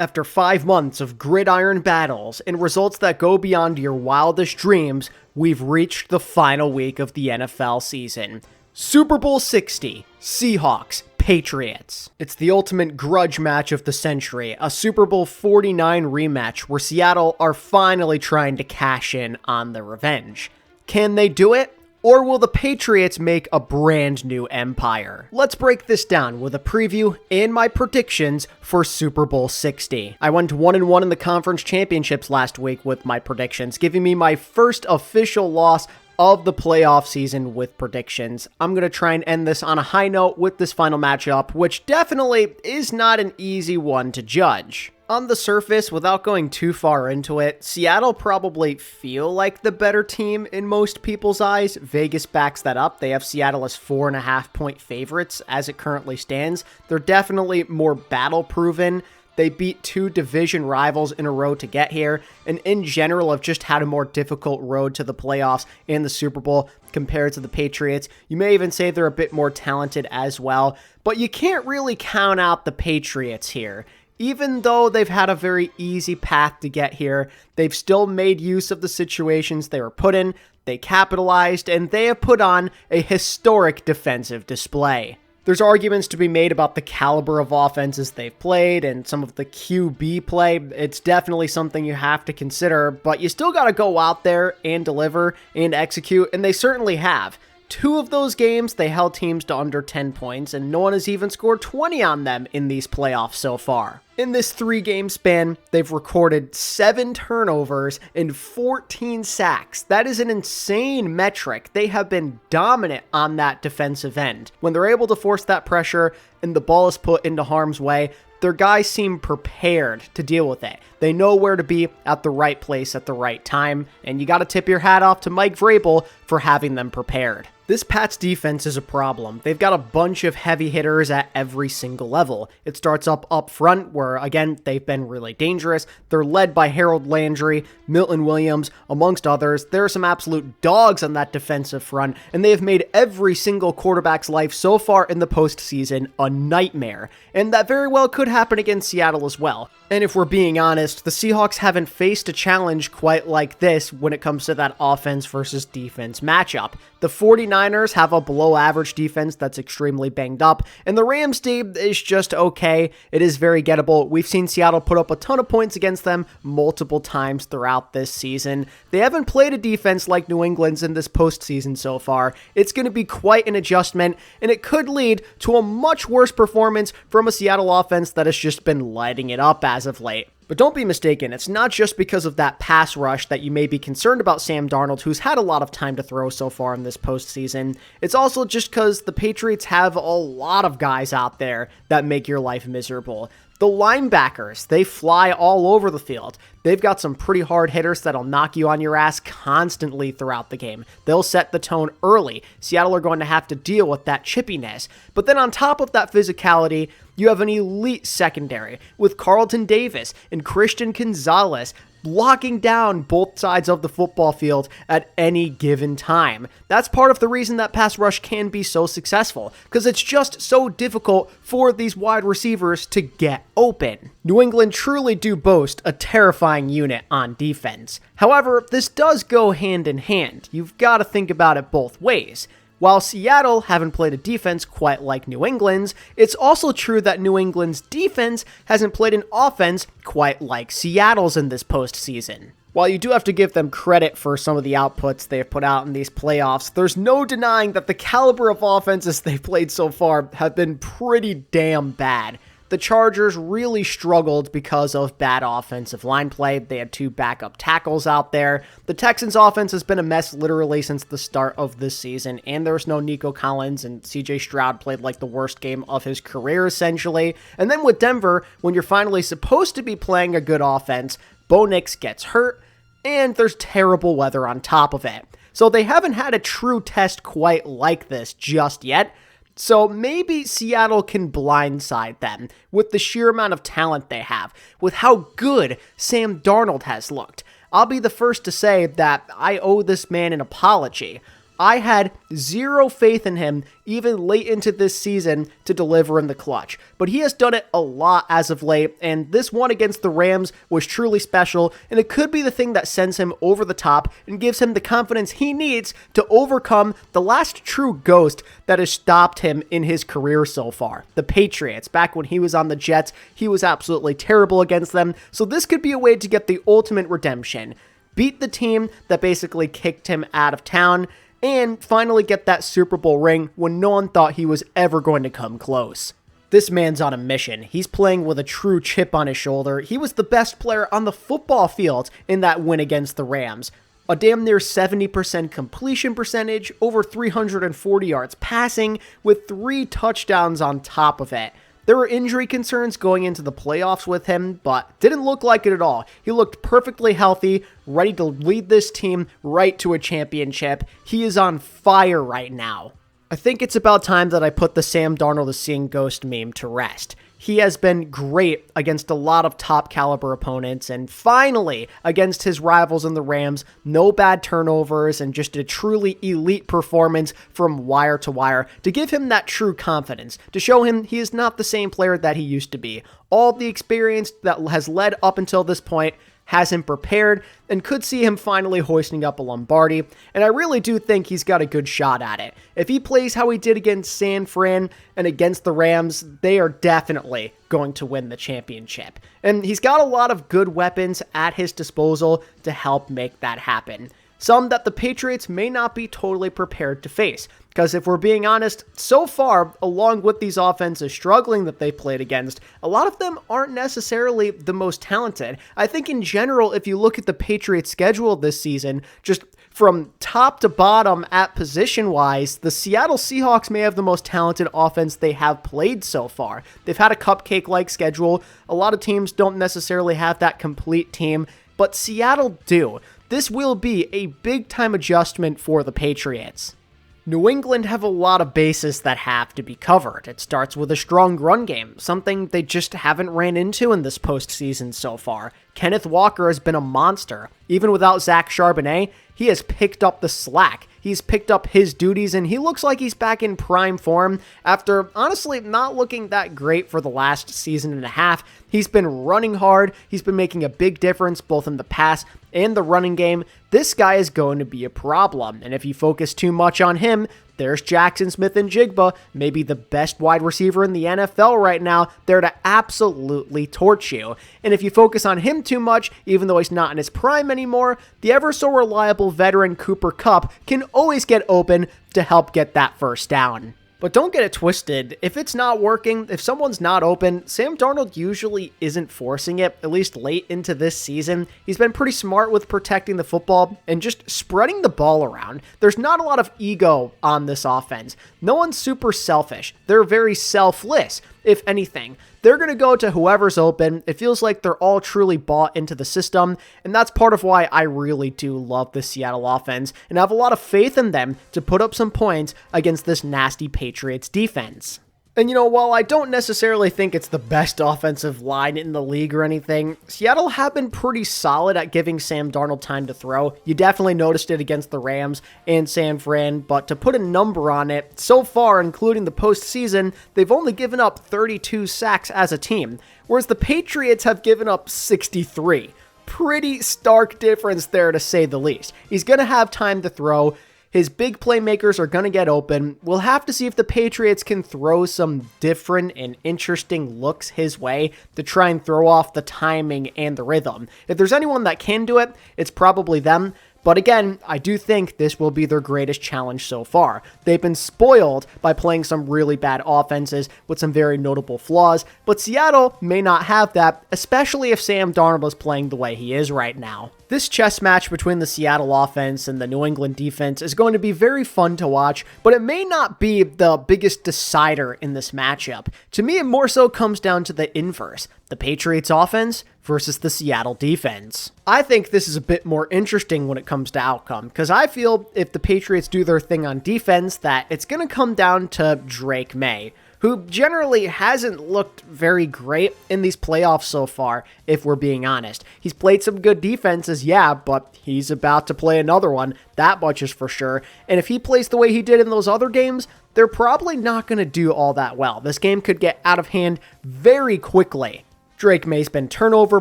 After 5 months of gridiron battles and results that go beyond your wildest dreams, we've reached the final week of the NFL season. Super Bowl 60, Seahawks, Patriots. It's the ultimate grudge match of the century, a Super Bowl 49 rematch where Seattle are finally trying to cash in on their revenge. Can they do it? Or will the Patriots make a brand new empire? Let's break this down with a preview and my predictions for Super Bowl 60. I went 1-1 in the conference championships last week with my predictions, giving me my first official loss of the playoff season with predictions. I'm going to try and end this on a high note with this final matchup, which definitely is not an easy one to judge. On the surface, without going too far into it, Seattle probably feel like the better team in most people's eyes. Vegas backs that up. They have Seattle as 4.5-point favorites as it currently stands. They're definitely more battle-proven. They beat 2 division rivals in a row to get here, and in general have just had a more difficult road to the playoffs and the Super Bowl compared to the Patriots. You may even say they're a bit more talented as well, but you can't really count out the Patriots here. Even though they've had a very easy path to get here, they've still made use of the situations they were put in, they capitalized, and they have put on a historic defensive display. There's arguments to be made about the caliber of offenses they've played and some of the QB play. It's definitely something you have to consider, but you still got to go out there and deliver and execute, and they certainly have. 2 of those games, they held teams to under 10 points, and no one has even scored 20 on them in these playoffs so far. In this 3-game span, they've recorded 7 turnovers and 14 sacks. That is an insane metric. They have been dominant on that defensive end. When they're able to force that pressure and the ball is put into harm's way, their guys seem prepared to deal with it. They know where to be at the right place at the right time, and you got to tip your hat off to Mike Vrabel for having them prepared. This Pats defense is a problem. They've got a bunch of heavy hitters at every single level. It starts up front where, again, they've been really dangerous. They're led by Harold Landry, Milton Williams, amongst others. There are some absolute dogs on that defensive front, and they have made every single quarterback's life so far in the postseason a nightmare. And that very well could happen against Seattle as well. And if we're being honest, the Seahawks haven't faced a challenge quite like this when it comes to that offense versus defense matchup. The 49ers have a below-average defense that's extremely banged up, and the Rams D is just okay. It is very gettable. We've seen Seattle put up a ton of points against them multiple times throughout this season. They haven't played a defense like New England's in this postseason so far. It's going to be quite an adjustment, and it could lead to a much worse performance from a Seattle offense that has just been lighting it up as of late. But don't be mistaken, it's not just because of that pass rush that you may be concerned about Sam Darnold, who's had a lot of time to throw so far in this postseason. It's also just because the Patriots have a lot of guys out there that make your life miserable. The linebackers, they fly all over the field. They've got some pretty hard hitters that'll knock you on your ass constantly throughout the game. They'll set the tone early. Seattle are going to have to deal with that chippiness. But then on top of that physicality, you have an elite secondary with Carlton Davis and Christian Gonzalez blocking down both sides of the football field at any given time. That's part of the reason that pass rush can be so successful, because it's just so difficult for these wide receivers to get open. New England truly do boast a terrifying unit on defense. However, this does go hand in hand. You've got to think about it both ways. While Seattle haven't played a defense quite like New England's, it's also true that New England's defense hasn't played an offense quite like Seattle's in this postseason. While you do have to give them credit for some of the outputs they've put out in these playoffs, there's no denying that the caliber of offenses they've played so far have been pretty damn bad. The Chargers really struggled because of bad offensive line play. They had 2 backup tackles out there. The Texans' offense has been a mess literally since the start of this season, and there's no Nico Collins, and CJ Stroud played like the worst game of his career, essentially. And then with Denver, when you're finally supposed to be playing a good offense, Bo Nix gets hurt, and there's terrible weather on top of it. So they haven't had a true test quite like this just yet. So maybe Seattle can blindside them with the sheer amount of talent they have, with how good Sam Darnold has looked. I'll be the first to say that I owe this man an apology. I had zero faith in him even late into this season to deliver in the clutch, but he has done it a lot as of late, and this one against the Rams was truly special, and it could be the thing that sends him over the top and gives him the confidence he needs to overcome the last true ghost that has stopped him in his career so far, the Patriots. Back when he was on the Jets, he was absolutely terrible against them, so this could be a way to get the ultimate redemption. Beat the team that basically kicked him out of town, and finally get that Super Bowl ring when no one thought he was ever going to come close. This man's on a mission. He's playing with a true chip on his shoulder. He was the best player on the football field in that win against the Rams. A damn near 70% completion percentage, over 340 yards passing, with 3 touchdowns on top of it. There were injury concerns going into the playoffs with him, but didn't look like it at all. He looked perfectly healthy, ready to lead this team right to a championship. He is on fire right now. I think it's about time that I put the Sam Darnold is seeing ghost meme to rest. He has been great against a lot of top caliber opponents, and finally, against his rivals in the Rams, no bad turnovers and just a truly elite performance from wire to wire to give him that true confidence, to show him he is not the same player that he used to be. All the experience that has led up until this point has him prepared and could see him finally hoisting up a Lombardi, and I really do think he's got a good shot at it. If he plays how he did against San Fran and against the Rams, they are definitely going to win the championship. And he's got a lot of good weapons at his disposal to help make that happen. Some that the Patriots may not be totally prepared to face. Because if we're being honest, so far, along with these offenses struggling that they played against, a lot of them aren't necessarily the most talented. I think in general, if you look at the Patriots' schedule this season, just from top to bottom at position-wise, the Seattle Seahawks may have the most talented offense they have played so far. They've had a cupcake-like schedule. A lot of teams don't necessarily have that complete team, but Seattle do. This will be a big-time adjustment for the Patriots. New England have a lot of bases that have to be covered. It starts with a strong run game, something they just haven't ran into in this postseason so far. Kenneth Walker has been a monster. Even without Zach Charbonnet, he has picked up the slack. He's picked up his duties, and he looks like he's back in prime form after, honestly, not looking that great for the last season and a half. He's been running hard. He's been making a big difference both in the pass and the running game. This guy is going to be a problem, and if you focus too much on him, there's Jackson Smith-Njigba, maybe the best wide receiver in the NFL right now, there to absolutely torch you. And if you focus on him too much, even though he's not in his prime anymore, the ever so reliable veteran Cooper Kupp can always get open to help get that first down. But don't get it twisted. If it's not working, if someone's not open, Sam Darnold usually isn't forcing it, at least late into this season. He's been pretty smart with protecting the football and just spreading the ball around. There's not a lot of ego on this offense. No one's super selfish. They're very selfless, if anything. They're going to go to whoever's open. It feels like they're all truly bought into the system, and that's part of why I really do love the Seattle offense, and I have a lot of faith in them to put up some points against this nasty Patriots defense. And while I don't necessarily think it's the best offensive line in the league or anything, Seattle have been pretty solid at giving Sam Darnold time to throw. You definitely noticed it against the Rams and San Fran, but to put a number on it, so far, including the postseason, they've only given up 32 sacks as a team, whereas the Patriots have given up 63. Pretty stark difference there, to say the least. He's going to have time to throw. His big playmakers are going to get open. We'll have to see if the Patriots can throw some different and interesting looks his way to try and throw off the timing and the rhythm. If there's anyone that can do it, it's probably them. But again, I do think this will be their greatest challenge so far. They've been spoiled by playing some really bad offenses with some very notable flaws, but Seattle may not have that, especially if Sam Darnold is playing the way he is right now. This chess match between the Seattle offense and the New England defense is going to be very fun to watch, but it may not be the biggest decider in this matchup. To me, it more so comes down to the inverse. The Patriots offense versus the Seattle defense. I think this is a bit more interesting when it comes to outcome, because I feel if the Patriots do their thing on defense, that it's going to come down to Drake May. who generally hasn't looked very great in these playoffs so far, if we're being honest. He's played some good defenses, yeah, but he's about to play another one, that much is for sure. And if he plays the way he did in those other games, they're probably not going to do all that well. This game could get out of hand very quickly. Drake May's been turnover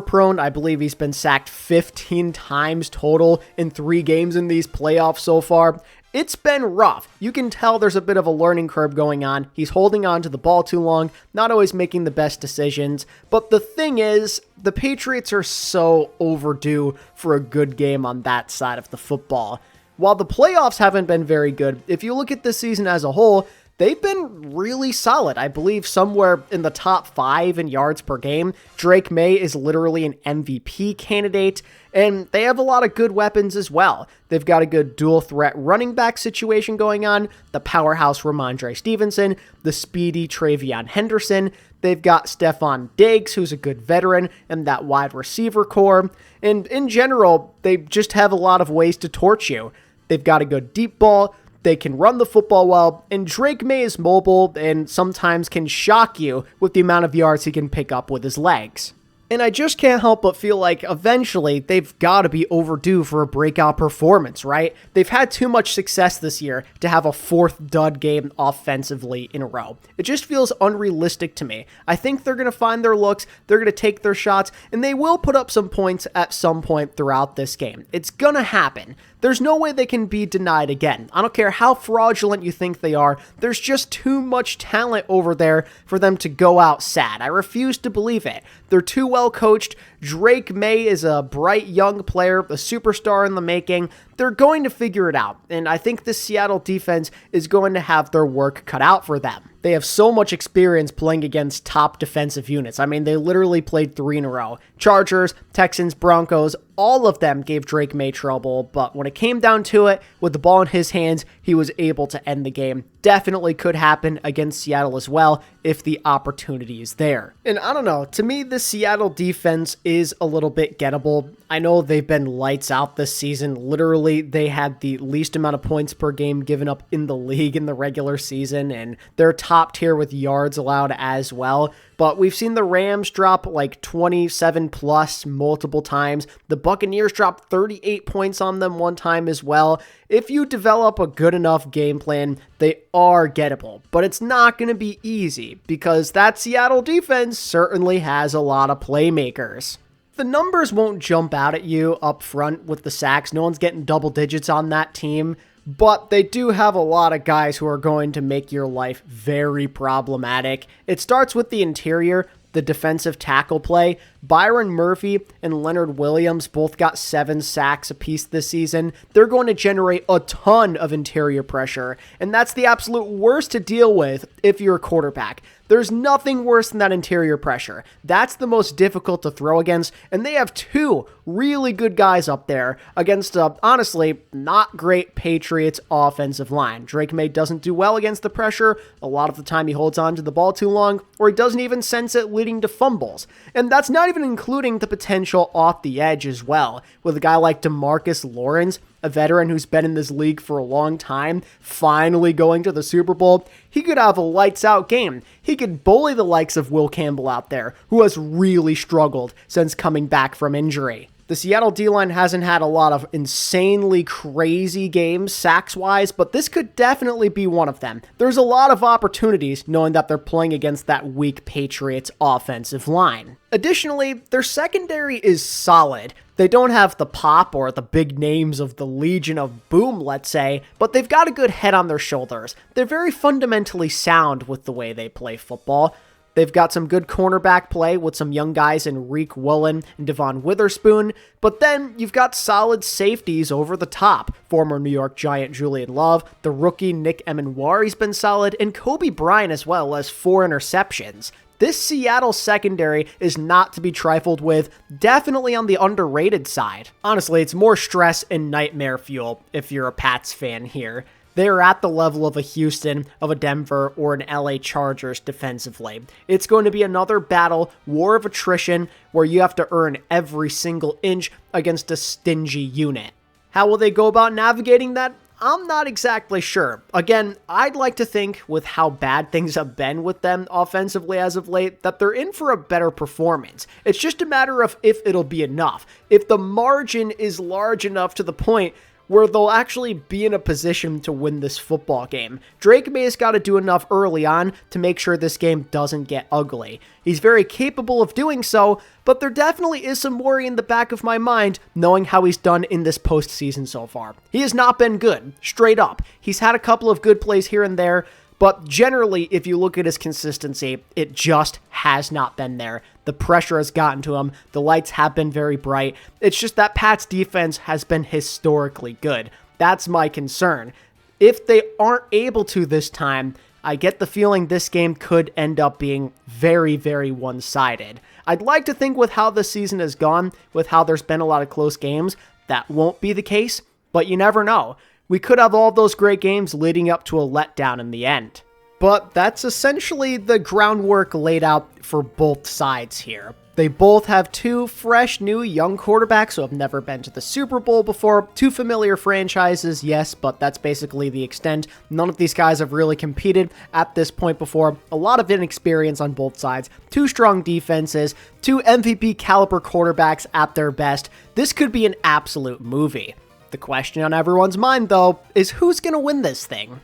prone. I believe he's been sacked 15 times total in 3 games in these playoffs so far. It's been rough. You can tell there's a bit of a learning curve going on. He's holding on to the ball too long, not always making the best decisions. But the thing is, the Patriots are so overdue for a good game on that side of the football. While the playoffs haven't been very good, if you look at this season as a whole, they've been really solid. I believe somewhere in the top 5 in yards per game. Drake May is literally an MVP candidate, and they have a lot of good weapons as well. They've got a good dual threat running back situation going on, the powerhouse Ramondre Stevenson, the speedy Travion Henderson. They've got Stephon Diggs, who's a good veteran, and that wide receiver core. And in general, they just have a lot of ways to torch you. They've got a good deep ball. They can run the football well, and Drake May is mobile and sometimes can shock you with the amount of yards he can pick up with his legs. And I just can't help but feel like eventually they've got to be overdue for a breakout performance, right? They've had too much success this year to have a 4th dud game offensively in a row. It just feels unrealistic to me. I think they're going to find their looks, they're going to take their shots, and they will put up some points at some point throughout this game. It's going to happen. There's no way they can be denied again. I don't care how fraudulent you think they are. There's just too much talent over there for them to go out sad. I refuse to believe it. They're too well coached. Drake May is a bright young player, a superstar in the making. They're going to figure it out, and I think the Seattle defense is going to have their work cut out for them. They have so much experience playing against top defensive units. I mean, they literally played 3 in a row. Chargers, Texans, Broncos, all of them gave Drake May trouble, but when it came down to it, with the ball in his hands, he was able to end the game. Definitely could happen against Seattle as well if the opportunity is there. And I don't know, to me, the Seattle defense is a little bit gettable. I know they've been lights out this season. Literally, they had the least amount of points per game given up in the league in the regular season, and they're top tier with yards allowed as well. But we've seen the Rams drop like 27 plus multiple times. The Buccaneers dropped 38 points on them one time as well. If you develop a good enough game plan, they are gettable. But it's not going to be easy because that Seattle defense certainly has a lot of playmakers. The numbers won't jump out at you up front with the sacks. No one's getting double digits on that team. But they do have a lot of guys who are going to make your life very problematic. It starts with the interior, the defensive tackle play. Byron Murphy and Leonard Williams both got 7 sacks apiece this season. They're going to generate a ton of interior pressure, and that's the absolute worst to deal with if you're a quarterback. There's nothing worse than that interior pressure. That's the most difficult to throw against, and they have 2 really good guys up there against a, honestly, not great Patriots offensive line. Drake May doesn't do well against the pressure. A lot of the time he holds on to the ball too long, or he doesn't even sense it, leading to fumbles. And that's not even including the potential off the edge as well, with a guy like DeMarcus Lawrence, a veteran who's been in this league for a long time, finally going to the Super Bowl. He could have a lights-out game. He could bully the likes of Will Campbell out there, who has really struggled since coming back from injury. The Seattle D-line hasn't had a lot of insanely crazy games sacks-wise, but this could definitely be one of them. There's a lot of opportunities knowing that they're playing against that weak Patriots offensive line. Additionally, their secondary is solid. They don't have the pop or the big names of the Legion of Boom, let's say, but they've got a good head on their shoulders. They're very fundamentally sound with the way they play football. They've got some good cornerback play with some young guys in Reek Woolen and Devon Witherspoon, but then you've got solid safeties over the top. Former New York Giant Julian Love, the rookie Nick Emenwari's been solid, and Kobe Bryant as well has 4 interceptions. This Seattle secondary is not to be trifled with, definitely on the underrated side. Honestly, it's more stress and nightmare fuel if you're a Pats fan here. They're at the level of a Houston, of a Denver, or an LA Chargers defensively. It's going to be another battle, war of attrition, where you have to earn every single inch against a stingy unit. How will they go about navigating that? I'm not exactly sure. Again, I'd like to think with how bad things have been with them offensively as of late, that they're in for a better performance. It's just a matter of if it'll be enough. If the margin is large enough to the point where they'll actually be in a position to win this football game. Drake May's got to do enough early on to make sure this game doesn't get ugly. He's very capable of doing so, but there definitely is some worry in the back of my mind knowing how he's done in this postseason so far. He has not been good, straight up. He's had a couple of good plays here and there, but generally, if you look at his consistency, it just has not been there. The pressure has gotten to him. The lights have been very bright. It's just that Pat's defense has been historically good. That's my concern. If they aren't able to this time, I get the feeling this game could end up being very, very one-sided. I'd like to think with how the season has gone, with how there's been a lot of close games, that won't be the case, but you never know. We could have all those great games leading up to a letdown in the end. But that's essentially the groundwork laid out for both sides here. They both have two fresh, new, young quarterbacks who have never been to the Super Bowl before. Two familiar franchises, yes, but that's basically the extent. None of these guys have really competed at this point before. A lot of inexperience on both sides. Two strong defenses. Two MVP caliber quarterbacks at their best. This could be an absolute movie. The question on everyone's mind, though, is who's going to win this thing?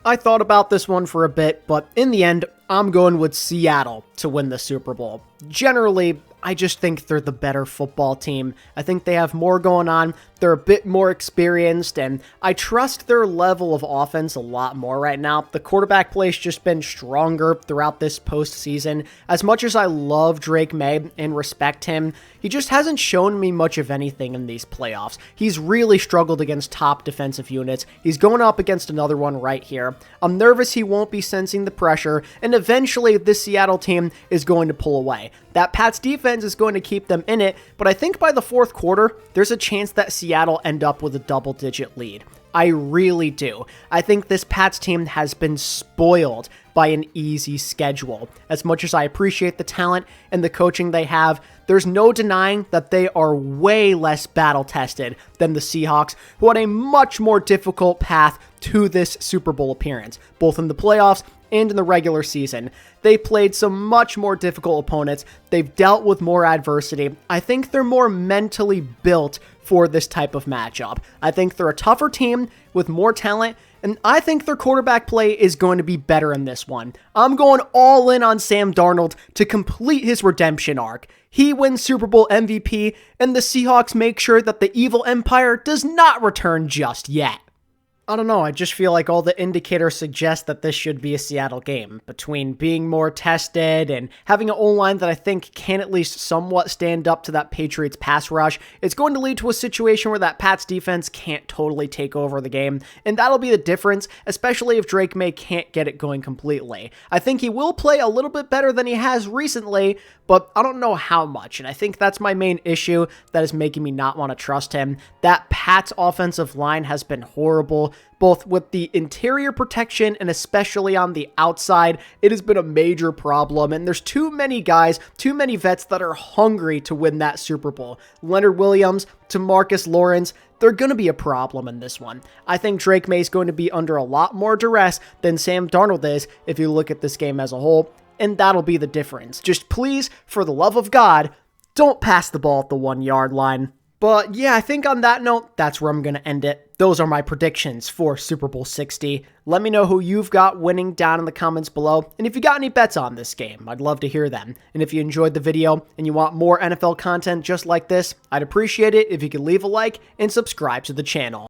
I thought about this one for a bit, but in the end, I'm going with Seattle to win the Super Bowl. Generally, I just think they're the better football team. I think they have more going on. They're a bit more experienced, and I trust their level of offense a lot more right now. The quarterback play's just been stronger throughout this postseason. As much as I love Drake May and respect him, he just hasn't shown me much of anything in these playoffs. He's really struggled against top defensive units. He's going up against another one right here. I'm nervous he won't be sensing the pressure, and eventually this Seattle team is going to pull away. That Pats defense is going to keep them in it, but I think by the fourth quarter, there's a chance that Seattle end up with a double-digit lead. I really do. I think this Pats team has been spoiled by an easy schedule. As much as I appreciate the talent and the coaching they have, there's no denying that they are way less battle-tested than the Seahawks, who had a much more difficult path to this Super Bowl appearance, both in the playoffs and in the regular season. They played some much more difficult opponents. They've dealt with more adversity. I think they're more mentally built for this type of matchup. I think they're a tougher team with more talent, and I think their quarterback play is going to be better in this one. I'm going all in on Sam Darnold to complete his redemption arc. He wins Super Bowl MVP, and the Seahawks make sure that the evil empire does not return just yet. I don't know, I just feel like all the indicators suggest that this should be a Seattle game. Between being more tested and having an O-line that I think can at least somewhat stand up to that Patriots pass rush, it's going to lead to a situation where that Pats defense can't totally take over the game, and that'll be the difference, especially if Drake May can't get it going completely. I think he will play a little bit better than he has recently, but I don't know how much, and I think that's my main issue that is making me not want to trust him. That Pats offensive line has been horrible, both with the interior protection and especially on the outside. It has been a major problem, and there's too many guys, too many vets that are hungry to win that Super Bowl. Leonard Williams to Marcus Lawrence, they're going to be a problem in this one. I think Drake May is going to be under a lot more duress than Sam Darnold is if you look at this game as a whole, and that'll be the difference. Just please, for the love of God, don't pass the ball at the 1-yard line. But yeah, I think on that note, that's where I'm going to end it. Those are my predictions for Super Bowl 60. Let me know who you've got winning down in the comments below. And if you got any bets on this game, I'd love to hear them. And if you enjoyed the video and you want more NFL content just like this, I'd appreciate it if you could leave a like and subscribe to the channel.